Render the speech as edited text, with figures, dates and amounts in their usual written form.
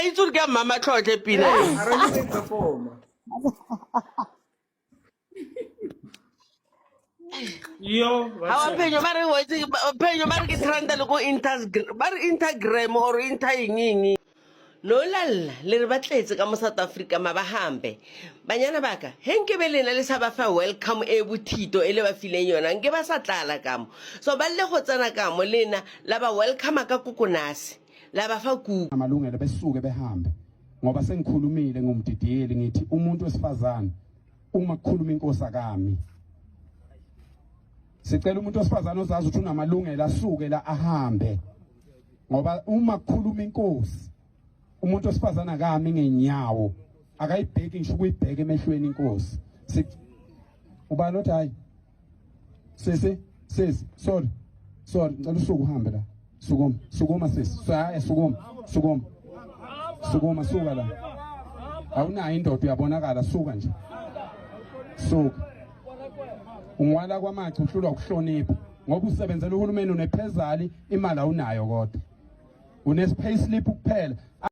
itse re ke mama tlhotle pina Yo, ha wa phenyo ba re wetse phenyo ba re ke trenda le go Instagram or eng no lalla le re batletse ka mo South Africa ma ba hambe banyana baka he nke be lena le sa ba fa welcome e bothito ele ba fileng yona nke ba sa tlala ka mo so ba le go tsena ka mo lena la ba welcome ka kokonasi la ba fa kuku amalungelo besuke behambe ngoba sengikhulumile ngomdidiyeli ngithi umuntu wesifazane uma kukhuluma inkosi akami sicela umuntu wesifazane ozazi ukuthi unamalungelo asuke la ahambe ngoba uma kukhuluma inkosi umuntu wesifazane akami ngenyawo akayibheki ngisho ukuyibheka emehlweni inkosi ubani othi hayi sisi sorry ngicela usuku uhambe la sukuma sisi sukuma suka la awunayo indoda uyabonakala suka nje suka ungwala kwamachi uhlulwa ukuhlonipha ngoba usebenzela uhulumeni unephezali imali awunayo kodwa une payslip kuphela